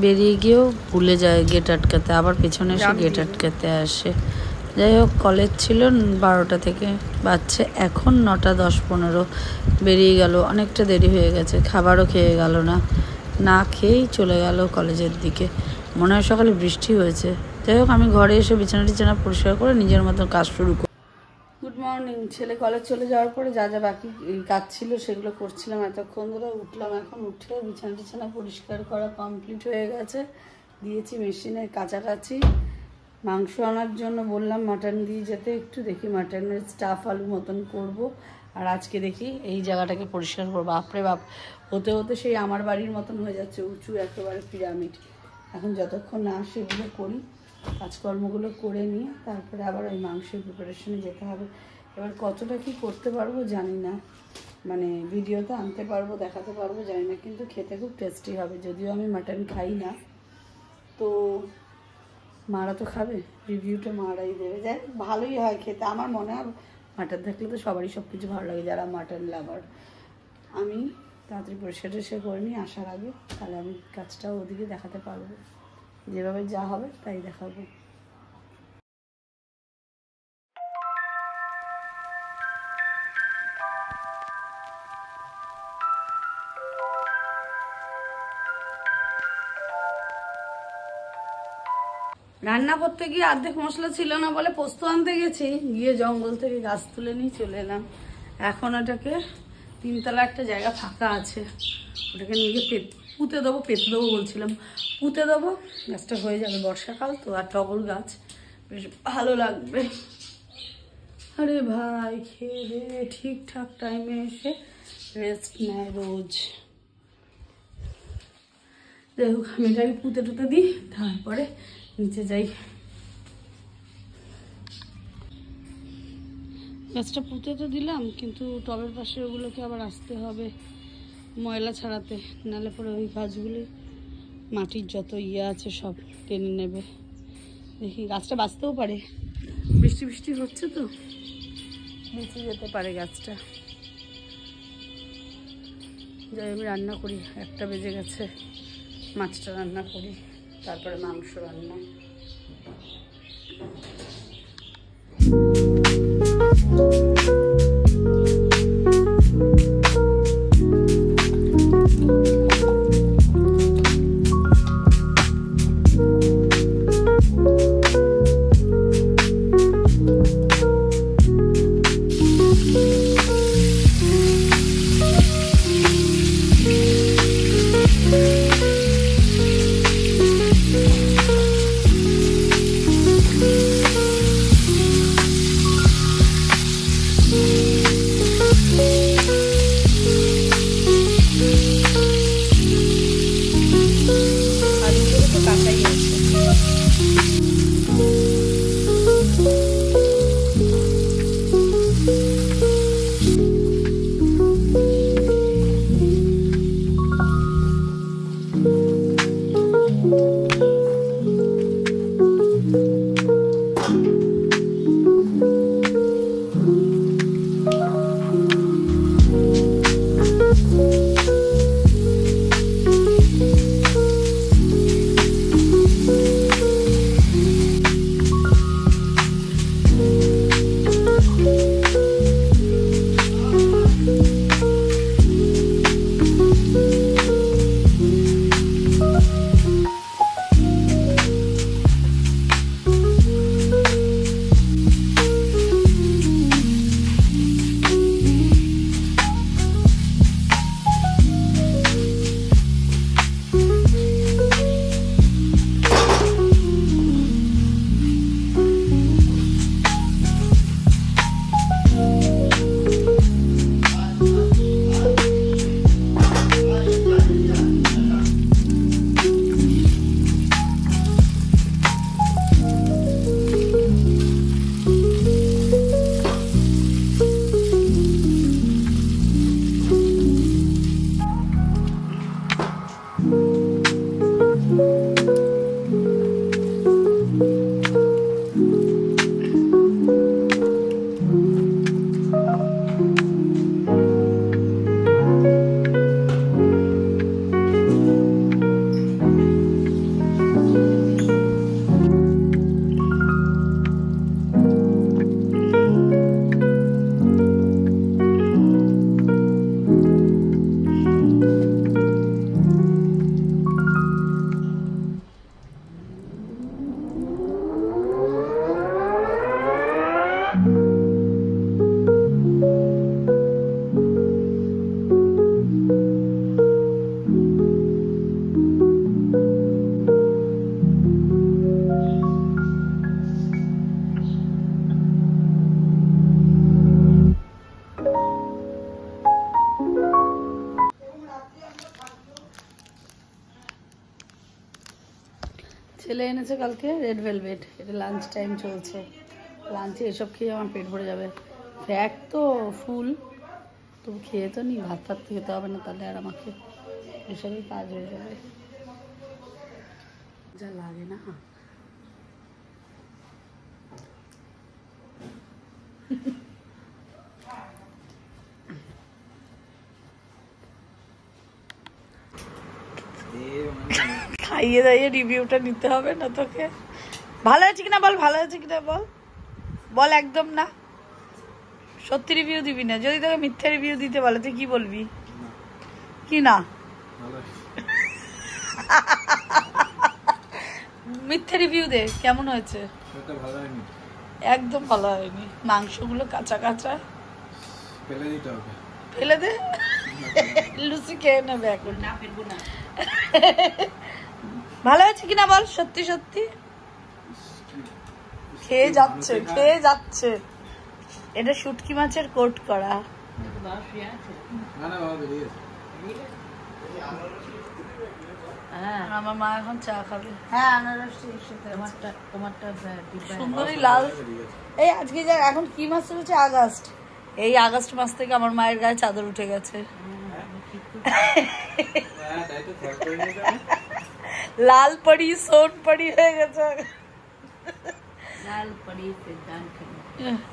বেরিয়ে গিয়েও ভুলে যায় গেট আটকাতে, আবার পেছনে এসে গেট আটকাতে আসে। যাই হোক, কলেজ ছিল 12টা থেকে, বাচ্চা এখন 9টা 10-15 বেরিয়ে গেল। অনেকটা দেরি হয়ে গেছে, খাবারও খেয়ে গেল না, না খেয়েই চলে গেল কলেজের দিকে। মনে হয় সকালে বৃষ্টি হয়েছে। যাই হোক, আমি ঘরে এসে বিছানা টিছানা পরিষ্কার করে নিজের মতো কাজ শুরু করি। Good morning. ছেলে কলেজ চলে যাওয়ার পরে যা যা বাকি কাজ ছিল সেগুলো করছিলাম এতক্ষণ ধরে। উঠলাম, এখন উঠে বিছানা টিছানা পরিষ্কার করা কমপ্লিট হয়ে গেছে, দিয়েছি মেশিনে কাছাকাছি। মাংস আনার জন্য বললাম মাটন দিয়ে যেতে, একটু দেখি মাটনের স্টাফ আলু মতন করব। আর আজকে দেখি এই জায়গাটাকে পরিষ্কার করবো। বাপরে বাপ, হতে হতে সেই আমার বাড়ির মতন হয়ে যাচ্ছে, উঁচু একেবারে পিরামিড। এখন যতক্ষণ না সেগুলো করি, কাজকর্মগুলো করে নিয়ে তারপরে আবার ওই মাংসের প্রিপারেশনে যেতে হবে। এবার কতটা কি করতে পারবো জানি না, মানে ভিডিওতে আনতে পারবো, দেখাতে পারবো জানি না, কিন্তু খেতে খুব টেস্টি হবে। যদিও আমি মাটন খাই না, তো মারা তো খাবে, রিভিউটা মারাই দেবে। যাই ভালোই হয় খেতে, আমার মনে হয়। মাটন থাকলে তো সবারই সব কিছু ভালো লাগে, যারা মাটন লাভার। আমি তাড়াতাড়ি পরিষ্কার টরিষ্কার করে নিয়ে আসার আগে, তাহলে আমি কাজটাও ওদিকে দেখাতে পারবো, যেভাবে যা হবে তাই দেখাবো। রান্না করতে গিয়ে অর্ধেক মশলা ছিল না বলে পোস্ত আনতে গেছি, গিয়ে জঙ্গল থেকে গাছ তুলে নিয়ে চলে এলাম। এখন ওটাকে 3তলা একটা জায়গা ফাঁকা আছে, ওটাকে নিয়ে গিয়ে পুঁতে দেবো, পেতে দেবো বলছিলাম, পুঁতে দেবো। গাছটা হয়ে যাবে, বর্ষাকাল তো, আর টগর গাছ বেশ ভালো লাগবে। আরে ভাই, খেয়ে দিয়ে ঠিকঠাক টাইমে এসে রেস্ট নেয় রোজ। যাই হোক, আমি এটাকে পুঁতে টুতে দিই, তারপরে নিচে যাই। গাছটা পুঁতে তো দিলাম, কিন্তু টবের পাশে ওগুলোকে আবার আসতে হবে ময়লা ছাড়াতে, নাহলে পরে ওই গাছগুলি মাটির যত আছে সব টেনে নেবে। দেখি, গাছটা বাঁচতেও পারে, বৃষ্টি বৃষ্টি হচ্ছে তো, বেঁচে যেতে পারে গাছটা। যাই, আমি রান্না করি, 1টা বেজে গেছে। মাছটা রান্না করি, তারপরে মাংস রান্না। ছেলে এনেছে কালকে রেড ভেলভেট, এটা লাঞ্চ টাইম চলছে, লাঞ্চে এসব খেয়ে আমার পেট ভরে যাবে। ফ্যাট তো ফুল, তবু খেয়ে তো নি, ভাত ফাত খেতে হবে না তাহলে আর আমাকে, এসবই কাজ হয়ে যাবে, যা লাগে না। খাইয়ে দাইয়ে রিভিউটা নিতে হবে না তোকে? ভালো আছে কিনা বল, ভালো আছে কিনা বল, বল একদম না, সত্যি রিভিউ দিবি না। যদি তোকে মিথ্যা রিভিউ দিতে বলে তুই কি বলবি? কি না মিথ্যা রিভিউ দে, কেমন হয়েছে? একদম ভালো হয়নি, মাংসগুলো কাঁচা কাঁচা, ফেলে দে, লুচি খেয়ে নেবে এখন। না ফেলবো না। ভালো আছে কিনা বল, সত্যি সত্যি। খেয়ে যাচ্ছে, খেয়ে যাচ্ছে। এটা শুটকি মাছের কোট করা। আমার মা এখন চা খাবে। হ্যাঁ, আনারস সুন্দরী লাল। এই আজকে যা, এখন কি মাস চলছে? আগস্ট। এই আগস্ট মাস থেকে আমার মায়ের গায়ে চাদর উঠে গেছে, লাল পরি সোন পরি হয়ে গেছে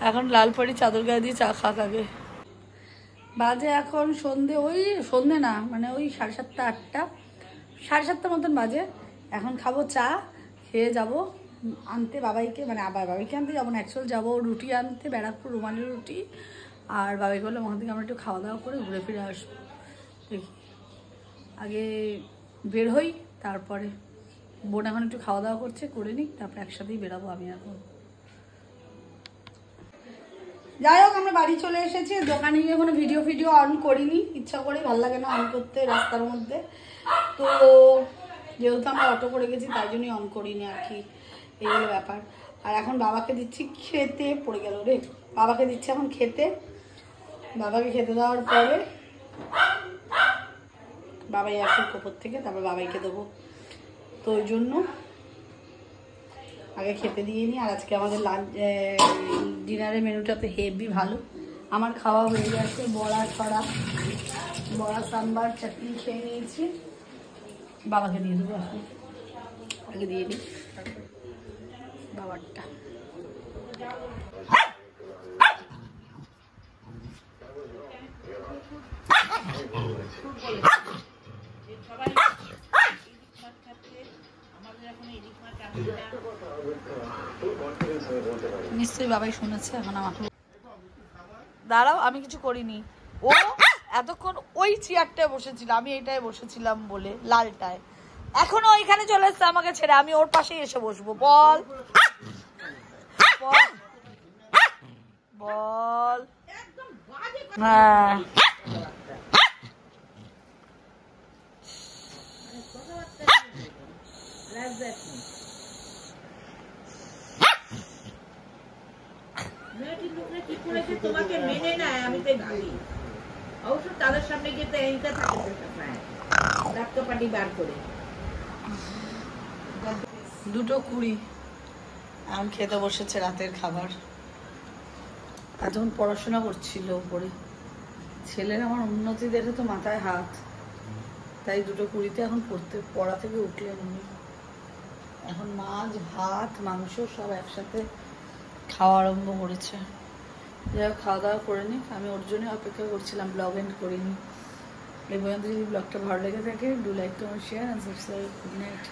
এখন। লাল পরি চাদর গায়ে দিয়ে চা খাক আগে। বাজে এখন সন্ধে, ওই সন্ধে না মানে ওই 7:30 8টা, 7:30 মতন বাজে। এখন খাবো চা, খেয়ে যাব আনতে বাবাইকে, মানে আবার বাবাইকে আনতে যাবো না, অ্যাকচুয়াল যাবো রুটি আনতে, ব্যারাকপুর রুমালি রুটি। আর বাবাইকে বললাম ওখান থেকে আমরা একটু খাওয়া দাওয়া করে ঘুরে ফিরে আসবো। দেখি আগে বের হই, তারপরে বোন এখন একটু খাওয়া দাওয়া করছে, করে নিই, তারপরে একসাথেই বেরাবো আমি এখন। যাই হোক, আমরা বাড়ি চলে এসেছি। দোকানে গিয়ে কোনো ভিডিও অন করিনি, ইচ্ছা করেই, ভালো লাগে না অন করতে রাস্তার মধ্যে। তো যেহেতু আমরা অটো করে গেছি তাই জন্যই অন করিনি আর কি, এই হলো ব্যাপার। আর এখন বাবাকে দিচ্ছি খেতে, পড়ে গেল রে, বাবাকে দিচ্ছি এখন খেতে। বাবাকে খেতে দেওয়ার পরে বাবাই আসে কোপর থেকে, তারপর বাবাইকে দেবো। তো ওই জন্য আগে খেতে দিয়ে নিই। আর আজকে আমাদের লাঞ্চ ডিনারের মেনুটা তো হেভি ভালো। আমার খাওয়া হয়ে গেছে, বড়া ছড়া, বড়া সাম্বার চাটনি খেয়ে নিয়েছি। বাবাকে দিয়ে দেবো এখন, আগে দিয়ে নিই বাবারটা। নিশ্চয়ই বাবাই শুনেছে এখন আমাকে। দাঁড়াও, আমি কিছু করিনি। ও এতক্ষণ ওই চেয়ারটায় বসেছিল, আমি এইটায় বসেছিলাম বলে, লালটায়। এখনো ওইখানে চলে এসছে আমাকে ছেড়ে, আমি ওর পাশেই এসে বসবো। বল বল। হ্যাঁ, তোমাকে মেনে নেয়, আমি তাই ভাবি। অবশ্য তাদের সামনে গিয়ে তো এইটা থাকে পাটি বার করে। 2:20 এখন খেতে বসেছে রাতের খাবার। এতক্ষণ পড়াশোনা করছিল উপরে, ছেলের আমার উন্নতি দেখে তো মাথায় হাত, তাই 2:20 এখন পড়া থেকে উঠলেন উনি। এখন মাছ ভাত মাংস সব একসাথে খাওয়া আরম্ভ করেছে। যাই হোক, খাওয়া দাওয়া করে নিই, আমি ওর জন্য অপেক্ষা করছিলাম, ব্লগ এন্ড করিনি। এই পর্যন্ত যদি ব্লগটা ভালো লেগে থাকে, do like, comment, share and subscribe. Good night.